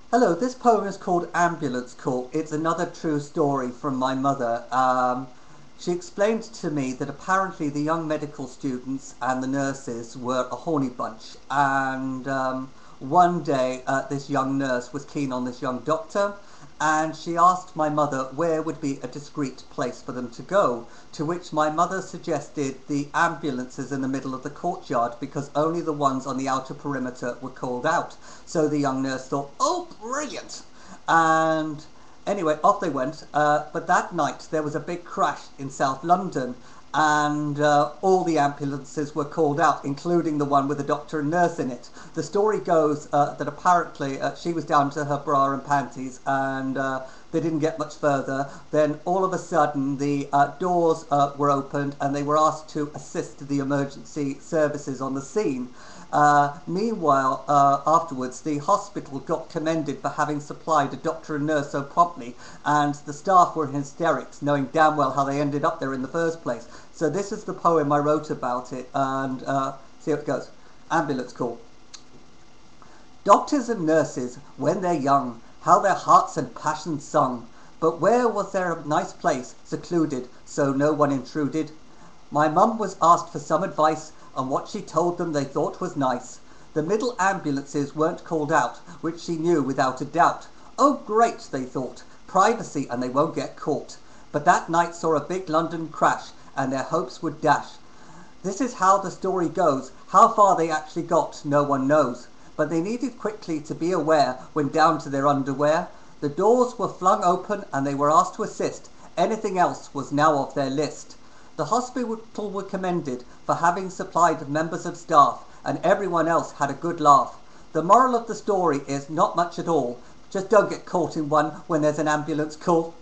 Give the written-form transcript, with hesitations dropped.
Hello, this poem is called Ambulance Call. It's another true story from my mother. She explained to me that apparently the young medical students and the nurses were a horny bunch, and one day this young nurse was keen on this young doctor, and she asked my mother where would be a discreet place for them to go, to which my mother suggested the ambulances in the middle of the courtyard because only the ones on the outer perimeter were called out. So the young nurse thought, oh, brilliant! And anyway, off they went. But that night there was a big crash in South London, and all the ambulances were called out, including the one with a doctor and nurse in it. The story goes that apparently she was down to her bra and panties, and they didn't get much further. Then all of a sudden the doors were opened, and they were asked to assist the emergency services on the scene. Meanwhile, afterwards, the hospital got commended for having supplied a doctor and nurse so promptly, and the staff were in hysterics, knowing damn well how they ended up there in the first place. So this is the poem I wrote about it, and see how it goes. Ambulance call. Doctors and nurses, when they're young, how their hearts and passions sung. But where was there a nice place, secluded, so no one intruded? My mum was asked for some advice, and what she told them they thought was nice. The middle ambulances weren't called out, which she knew without a doubt. Oh great, they thought, privacy and they won't get caught. But that night saw a big London crash, and their hopes would dash. This is how the story goes. How far they actually got, no one knows. But they needed quickly to be aware when down to their underwear. The doors were flung open and they were asked to assist. Anything else was now off their list. The hospital were commended for having supplied members of staff, and everyone else had a good laugh. The moral of the story is not much at all. Just don't get caught in one when there's an ambulance call.